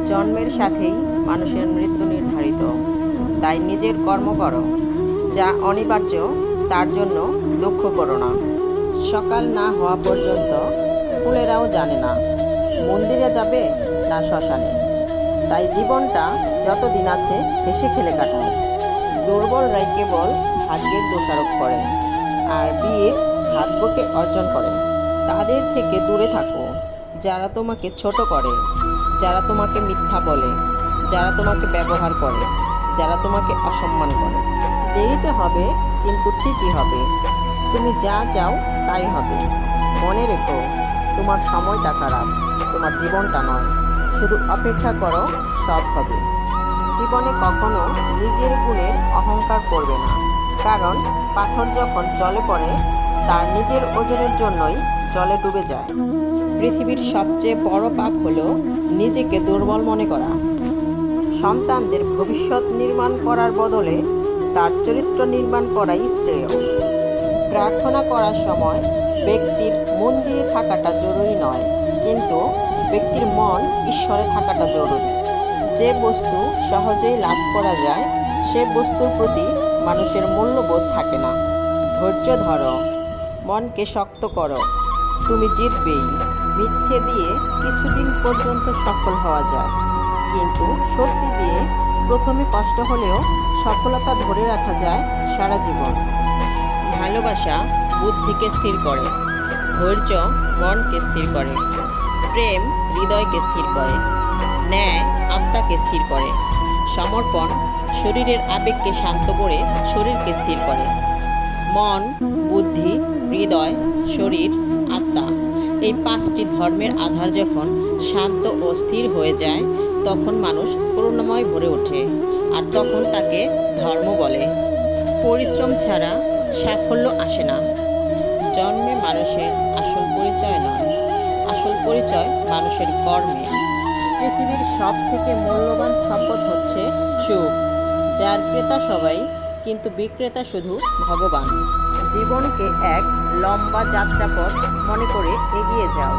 জন্মের সাথেই মানুষের মৃত্যু নির্ধারিত। তাই নিজের কর্ম করো, যা অনিবার্য তার জন্য দুঃখ করো না। সকাল না হওয়া পর্যন্ত ফুলেরাও জানে না মন্দিরে যাবে না শ্মশানে। তাই জীবনটা যতদিন আছে হেসে খেলে কাটাও। দুর্বলরাই কেবল ভাগ্যের দোষারোপ করে আর বীর ভাগ্যকে অর্জন করে। তাদের থেকে দূরে থাকো যারা তোমাকে ছোট করে, যারা তোমাকে মিথ্যা বলে, যারা তোমাকে ব্যবহার করে, যারা তোমাকে অসম্মান করে। দেরিতে হবে কিন্তু ঠিকই হবে। তুমি যা চাও তাই হবে। মনে রেখো, তোমার সময়টা খারাপ, তোমার জীবনটা নয়। শুধু অপেক্ষা করো, সব হবে। জীবনে কখনো নিজের গুণের অহংকার করবে না, কারণ পাথর যখন জলে পড়ে তার নিজের ওজনের জন্যই জলে ডুবে যায়। পৃথিবীর সবচেয়ে বড় পাপ হলো নিজেকে দুর্বল মনে করা। সন্তানদের ভবিষ্যৎ নির্মাণ করার বদলে তার চরিত্র নির্মাণ করাই শ্রেয়। প্রার্থনা করার সময় ব্যক্তির মন্দিরে থাকাটা জরুরি নয়, কিন্তু ব্যক্তির মন ঈশ্বরে থাকাটা জরুরি। যে বস্তু সহজেই লাভ করা যায় সে বস্তুর প্রতি মানুষের মূল্যবোধ থাকে না। ধৈর্য ধরো, মনকে শক্ত করো, তুমি জিতবেই। মিথ্যে দিয়ে কিছুদিন পর্যন্ত সফল হওয়া যায়, কিন্তু সত্যি দিয়ে প্রথমে কষ্ট হলেও সফলতা ধরে রাখা যায় সারা জীবন। ভালোবাসা বুদ্ধিকে স্থির করে, ধৈর্য মনকে স্থির করে, প্রেম হৃদয়কে স্থির করে, ন্যায় আত্মাকে স্থির করে, সমর্পণ শরীরের আবেগকে শান্ত করে শরীরকে স্থির করে। মন, বুদ্ধি, হৃদয়, শরীর, আত্মা, এই পাঁচটি ধর্মের আধার যখন শান্ত ও স্থির হয়ে যায় তখন মানুষ করুণাময় ভরে ওঠে, আর তখন তাকে ধর্ম বলে। পরিশ্রম ছাড়া সাফল্য আসে না। জন্মে মানুষের আসল পরিচয় নয়, আসল পরিচয় মানুষের কর্মে। পৃথিবীর সব থেকে মূল্যবান সম্পদ হচ্ছে সুখ, যার ক্রেতা সবাই কিন্তু বিক্রেতা শুধু ভগবান। জীবনকে এক লম্বা যাত্রাপথ মনে করে এগিয়ে যাও।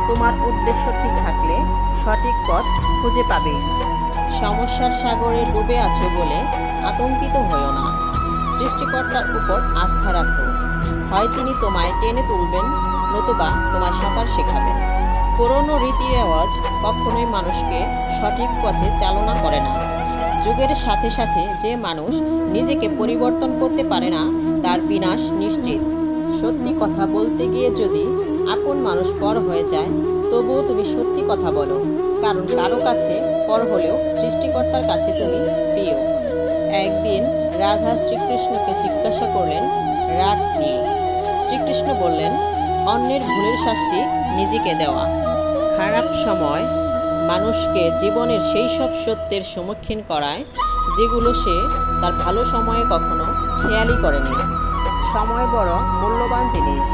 তোমার উদ্দেশ্য ঠিক থাকলে সঠিক পথ খুঁজে পাবেই। সমস্যার সাগরে ডুবে আছো বলে আতঙ্কিত হয়েও না। সৃষ্টিকর্তার উপর আস্থা রাখো, হয় তিনি তোমায় টেনে তুলবেন, নতুবা তোমায় সাঁতার শেখাবেন। পুরনো রীতি রেওয়াজ কখনোই মানুষকে সঠিক পথে চালনা করে না। যুগের সাথে সাথে যে মানুষ নিজেকে পরিবর্তন করতে পারে না তার বিনাশ নিশ্চিত। সত্যি কথা বলতে গিয়ে যদি আপন মানুষ পর হয়ে যায়, তবুও তুমি সত্যি কথা বলো, কারণ কারো কাছে পর হলেও সৃষ্টিকর্তার কাছে তুমি প্রিয়। একদিন রাধা শ্রীকৃষ্ণকে জিজ্ঞাসা করলেন, রাগ কি? শ্রীকৃষ্ণ বললেন, অন্যের ভুলের শাস্তি নিজেকে দেওয়া। খারাপ সময় মানুষকে জীবনের সেই সব সত্যের সম্মুখীন করায় যেগুলো সে তার ভালো সময়ে কখনো খেয়ালই করেনি। সময় বড় মূল্যবান জিনিস।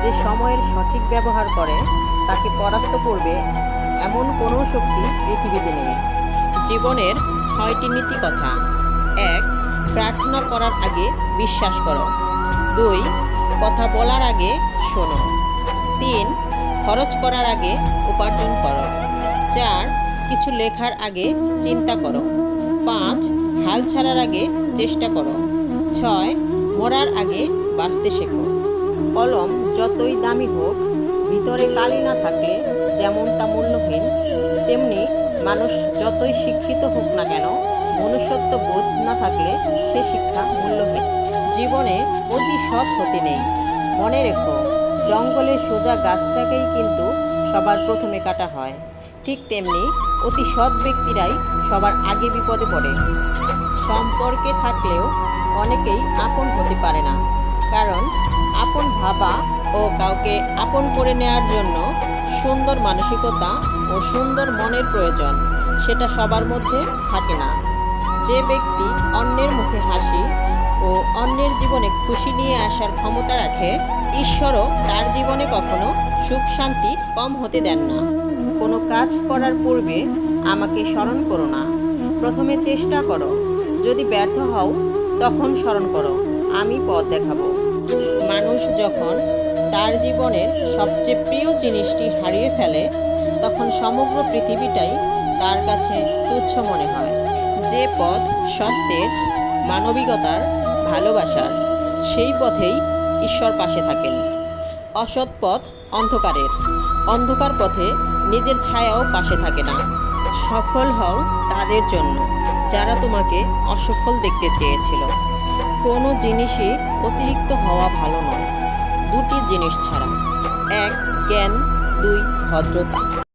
যে সময়ের সঠিক ব্যবহার করে তাকে পরাস্ত করবে এমন কোনো শক্তি পৃথিবীতে নেই। জীবনের 6টি নীতি কথা। 1. প্রার্থনা করার আগে বিশ্বাস করো। 2. কথা বলার আগে শোনো। 3. খরচ করার আগে উপার্জন করো। 4. কিছু লেখার আগে চিন্তা করো। 5. হাল ছাড়ার আগে চেষ্টা করো। 6. মরার আগে বাঁচতে শেখো। কলম যতই দামি হোক, ভিতরে কালি না থাকলে যেমন তা মূল্যহীন, তেমনি মানুষ যতই শিক্ষিত হোক না কেন, মনুষ্যত্ব বোধ না থাকলে সে শিক্ষা মূল্যহীন। জীবনে অতি সৎ হতে নেই। মনে রেখো, জঙ্গলে সোজা গাছটাকেই কিন্তু সবার প্রথমে কাটা হয়। ঠিক তেমনি অতি সৎ ব্যক্তিরাই সবার আগে বিপদে পড়ে। সম্পর্কে থাকলেও অনেকেই আপন হতে পারে না, কারণ আপন ভাবা ও কাউকে আপন করে নেওয়ার জন্য সুন্দর মানসিকতা ও সুন্দর মনের প্রয়োজন, সেটা সবার মধ্যে থাকে না। যে ব্যক্তি অন্যের মুখে হাসি ও অন্যের জীবনে খুশি নিয়ে আসার ক্ষমতা রাখে, ঈশ্বরও তার জীবনে কখনো সুখ শান্তি কম হতে দেন না। কোনো কাজ করার পূর্বে আমাকে স্মরণ করো না, প্রথমে চেষ্টা করো। যদি ব্যর্থ হও তখন স্মরণ করো, আমি পথ দেখাবো। মানুষ যখন তার জীবনের সবচেয়ে প্রিয় জিনিসটি হারিয়ে ফেলে তখন সমগ্র পৃথিবীটাই তার কাছে তুচ্ছ মনে হয়। যে পথ সত্যের, মানবিকতার, ভালোবাসার, সেই পথেই ঈশ্বর পাশে থাকেন। অসৎ পথ অন্ধকারের, অন্ধকার পথে নিজের ছায়াও পাশে থাকে না। সফল হও তাদের জন্য যারা তোমাকে অসফল দেখতে চেয়েছিল। কোনো জিনিসই অতিরিক্ত হওয়া ভালো নয়, দুটি জিনিস ছাড়া: এক, জ্ঞান; দুই, ভদ্রতা।